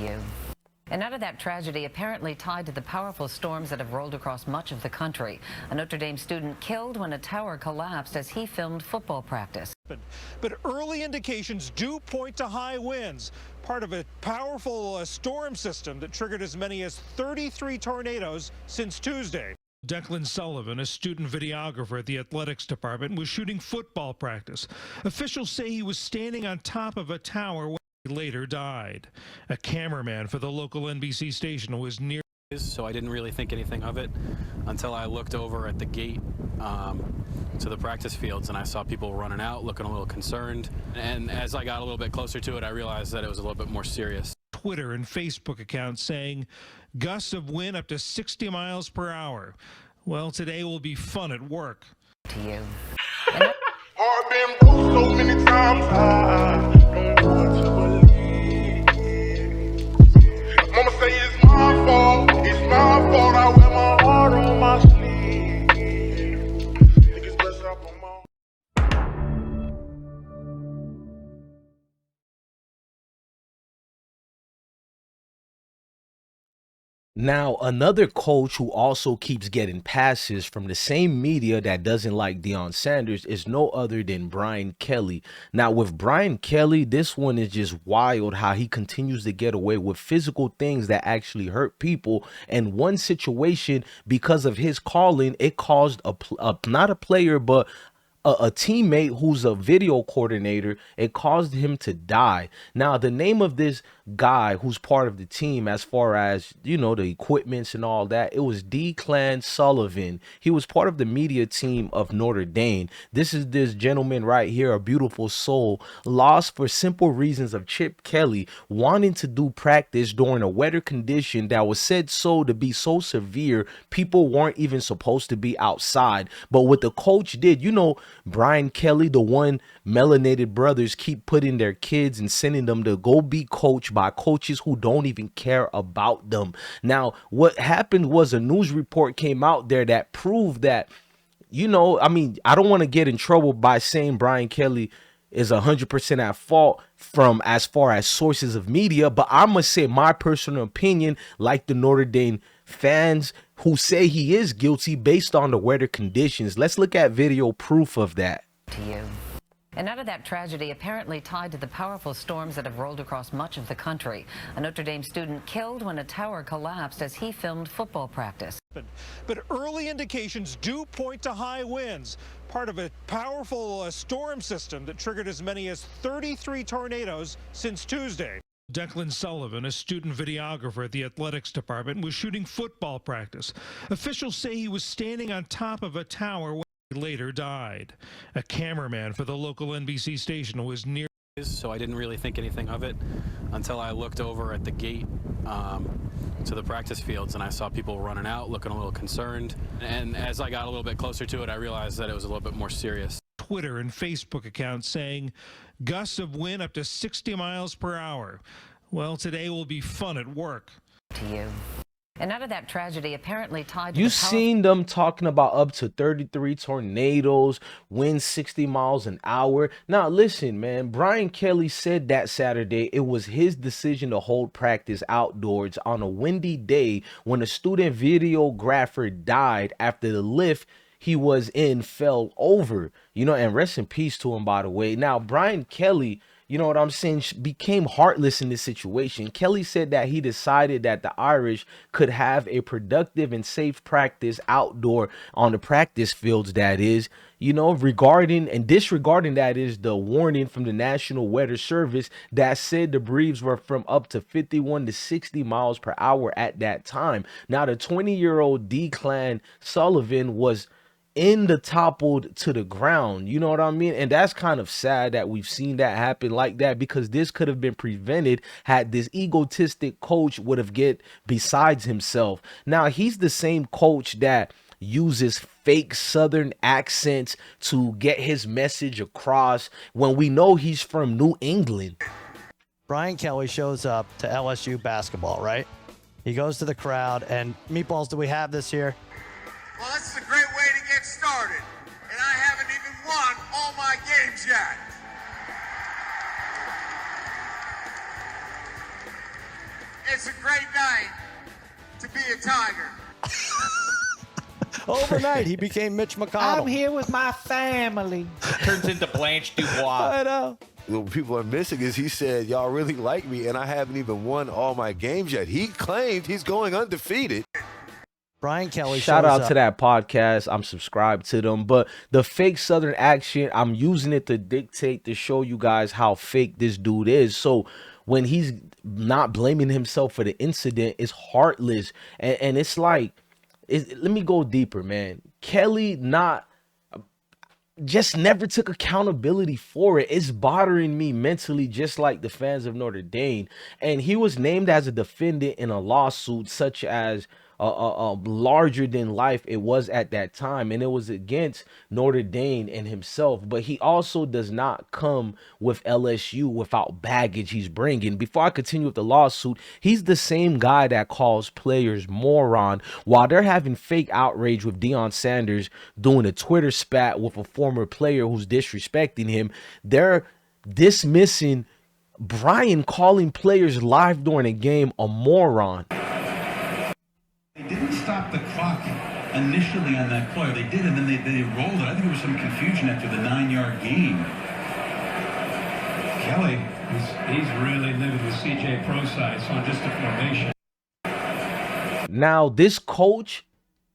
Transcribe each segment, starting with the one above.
you. And out of that tragedy apparently tied to the powerful storms that have rolled across much of the country. A Notre Dame student killed when a tower collapsed as he filmed football practice. But early indications do point to high winds, part of a powerful storm system that triggered as many as 33 tornadoes since Tuesday. Declan Sullivan, a student videographer at the athletics department, was shooting football practice. Officials say he was standing on top of a tower when he later died. A cameraman for the local NBC station was near. So I didn't really think anything of it until I looked over at the gate to the practice fields, and I saw people running out looking a little concerned. And as I got a little bit closer to it, I realized that it was a little bit more serious. Twitter and Facebook accounts saying gusts of wind up to 60 miles per hour. Well, today will be fun at work. To you. I've been broke so many times, I don't want to believe. Mama say it's my fault, I wear my heart on my sleeve. Niggas best up on my. Now, another coach who also keeps getting passes from the same media that doesn't like Deion Sanders is no other than Brian Kelly. Now, with Brian Kelly, this one is just wild how he continues to get away with physical things that actually hurt people. And one situation, because of his calling, it caused not a player, but a teammate who's a video coordinator, it caused him to die. Now, the name of this guy who's part of the team, as far as, you know, the equipments and all that, it was Declan Sullivan. He was part of the media team of Notre Dame. This is this gentleman right here, a beautiful soul, lost for simple reasons of Chip Kelly wanting to do practice during a weather condition that was said so to be so severe, people weren't even supposed to be outside. But what the coach did, you know, Brian Kelly, the one melanated brothers keep putting their kids and sending them to go be coached by coaches who don't even care about them. Now, what happened was a news report came out there that proved that, you know, I mean, I don't want to get in trouble by saying Brian Kelly is 100% at fault from as far as sources of media, but I must say my personal opinion, like the Notre Dame fans who say he is guilty based on the weather conditions. Let's look at video proof of that. To you. And out of that tragedy apparently tied to the powerful storms that have rolled across much of the country. A Notre Dame student killed when a tower collapsed as he filmed football practice. But early indications do point to high winds, part of a powerful storm system that triggered as many as 33 tornadoes since Tuesday. Declan Sullivan, a student videographer at the athletics department, was shooting football practice. Officials say he was standing on top of a tower when he later died. A cameraman for the local NBC station was near. So I didn't really think anything of it until I looked over at the gate to the practice fields, and I saw people running out looking a little concerned. And as I got a little bit closer to it, I realized that it was a little bit more serious. Twitter and Facebook accounts saying gusts of wind up to 60 miles per hour. Well, today will be fun at work. To you. And out of that tragedy apparently tied to you seen them talking about up to 33 tornadoes, wind 60 miles an hour. Now listen, man, Brian Kelly said that Saturday it was his decision to hold practice outdoors on a windy day when a student videographer died after the lift he was in fell over, you know, and rest in peace to him, by the way. Now, Brian Kelly, you know what I'm saying, became heartless in this situation. Kelly said that he decided that the Irish could have a productive and safe practice outdoor on the practice fields, that is, you know, regarding and disregarding that is the warning from the National Weather Service that said the breeze were from up to 51 to 60 miles per hour at that time. Now, the 20-year-old Declan Sullivan was in the toppled to the ground, you know what I mean? And that's kind of sad that we've seen that happen like that, because this could have been prevented had this egotistic coach would have get besides himself. Now, he's the same coach that uses fake Southern accents to get his message across when we know he's from New England. Brian Kelly shows up to LSU basketball, right? He goes to the crowd, and Meatballs, do we have this here? Well, this is a great way to get started, and I haven't even won all my games yet. It's a great night to be a Tiger. Overnight, he became Mitch McConnell. I'm here with my family. Turns into Blanche Dubois. I know. What people are missing is he said, y'all really like me, and I haven't even won all my games yet. He claimed he's going undefeated. Brian Kelly Shout out shows to that podcast. I'm subscribed to them. But the fake Southern accent, I'm using it to dictate, to show you guys how fake this dude is. So when he's not blaming himself for the incident, it's heartless. And it's like, let me go deeper, man. Kelly just never took accountability for it. It's bothering me mentally, just like the fans of Notre Dame. And he was named as a defendant in a lawsuit such as larger than life it was at that time, and it was against Notre Dame and himself. But he also does not come with LSU without baggage he's bringing. Before I continue with the lawsuit, he's the same guy that calls players moron while they're having fake outrage with Deion Sanders doing a Twitter spat with a former player who's disrespecting him. They're dismissing Brian calling players live during a game a moron. They didn't stop the clock initially on that play. They did, and then they rolled it. I think there was some confusion after the 9-yard gain. Kelly, he's really living with CJ Prosise on just a formation. Now, this coach,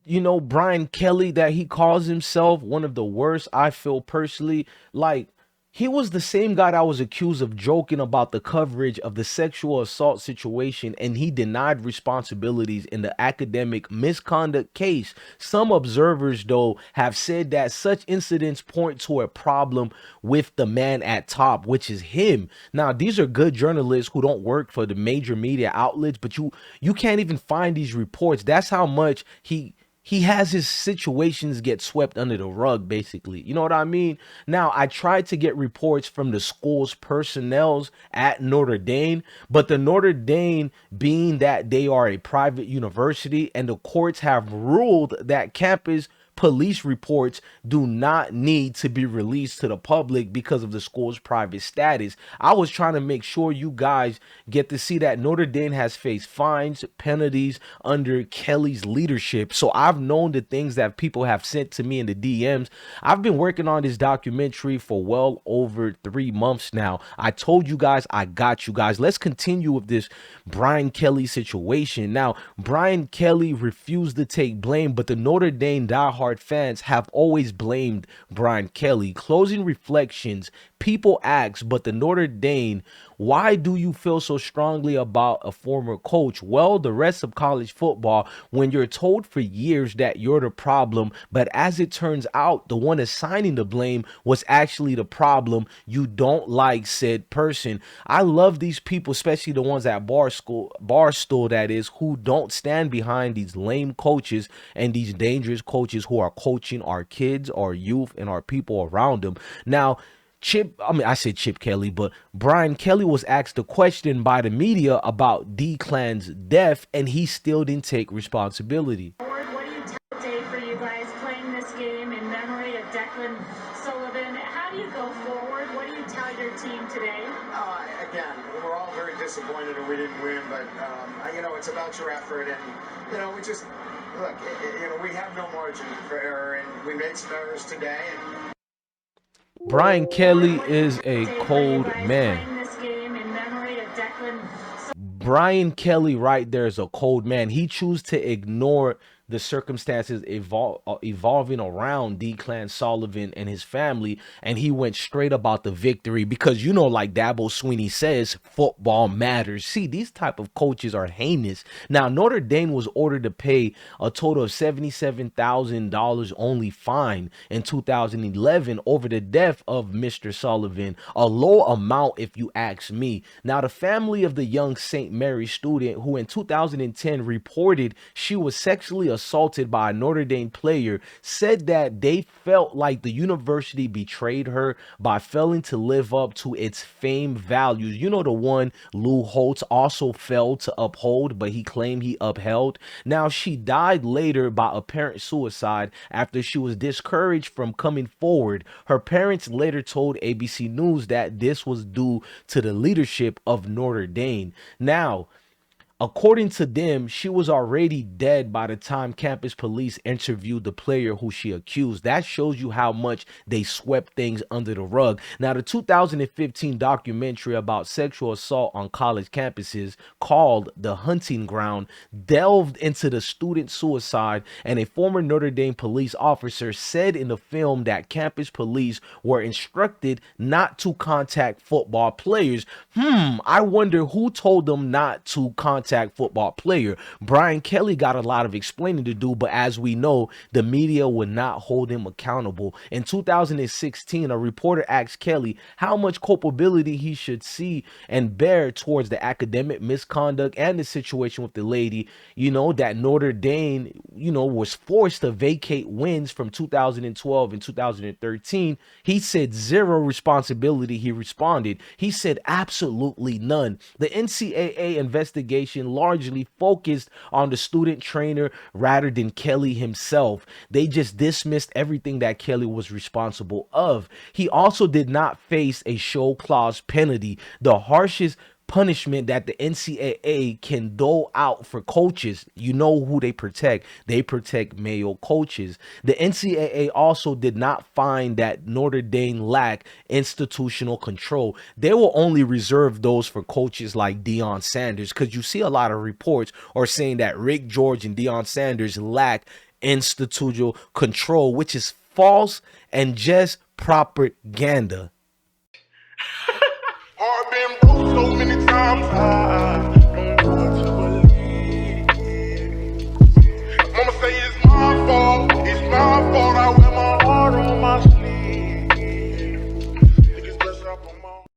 you know, Brian Kelly, that he calls himself one of the worst, I feel personally, like, he was the same guy that was accused of joking about the coverage of the sexual assault situation, and he denied responsibilities in the academic misconduct case. Some observers, though, have said that such incidents point to a problem with the man at top, which is him. Now, these are good journalists who don't work for the major media outlets, but you can't even find these reports. That's how much he has his situations get swept under the rug, basically. You know what I mean? Now, I tried to get reports from the school's personnel at Notre Dame, but the Notre Dame, being that they are a private university and the courts have ruled that campus police reports do not need to be released to the public because of the school's private status. I was trying to make sure you guys get to see that Notre Dame has faced fines, penalties under Kelly's leadership. So I've known the things that people have sent to me in the DMs. I've been working on this documentary for well over 3 months now. I told you guys, I got you guys. Let's continue with this Brian Kelly situation. Now, Brian Kelly refused to take blame, but the Notre Dame diehard fans have always blamed Brian Kelly. Closing reflections. People ask, but the Notre Dame, why do you feel so strongly about a former coach? Well, the rest of college football, when you're told for years that you're the problem, but as it turns out, the one assigning the blame was actually the problem, you don't like said person. I love these people, especially the ones at Barstool, that is, who don't stand behind these lame coaches and these dangerous coaches who are coaching our kids, our youth, and our people around them. Now, I said Chip Kelly, but Brian Kelly was asked a question by the media about Declan's death, and he still didn't take responsibility. What do you tell Dave for you guys playing this game in memory of Declan Sullivan? How do you go forward? What do you tell your team today? Again, we're all very disappointed that we didn't win, but you know, it's about your effort, and you know, we just look. You know, we have no margin for error, and we made some errors today. And Brian Kelly is a cold man. Brian Kelly right there is a cold man. He chose to ignore the circumstances evolving around Declan Sullivan and his family, and he went straight about the victory because, you know, like Dabo Swinney says, football matters. See, these type of coaches are heinous. Now, Notre Dame was ordered to pay a total of $77,000 only fine in 2011 over the death of Mr. Sullivan, a low amount if you ask me. Now, the family of the young St. Mary student who in 2010 reported she was sexually assaulted by a Notre Dame player said that they felt like the university betrayed her by failing to live up to its fame values. You know, the one Lou Holtz also failed to uphold, but he claimed he upheld. Now, she died later by apparent suicide after she was discouraged from coming forward. Her parents later told ABC News that this was due to the leadership of Notre Dame. Now, According to them, she was already dead by the time campus police interviewed the player who she accused. That shows you how much they swept things under the rug. Now, the 2015 documentary about sexual assault on college campuses called The Hunting Ground delved into the student suicide, and a former Notre Dame police officer said in the film that campus police were instructed not to contact football players. I wonder who told them not to contact football player. Brian Kelly got a lot of explaining to do, but as we know, the media would not hold him accountable. In 2016, a reporter asked Kelly how much culpability he should see and bear towards the academic misconduct and the situation with the lady, that Notre Dame, was forced to vacate wins from 2012 and 2013. He said zero responsibility. He responded. He said absolutely none. The NCAA investigation largely focused on the student trainer rather than Kelly himself. They just dismissed everything that Kelly was responsible of. He also did not face a show clause penalty, the harshest punishment that the NCAA can dole out for coaches. You know who they protect. They protect male coaches. The NCAA also did not find that Notre Dame lacked institutional control. They will only reserve those for coaches like Deion Sanders, because you see a lot of reports are saying that Rick George and Deion Sanders lack institutional control, which is false and just propaganda. I've been broke so many times.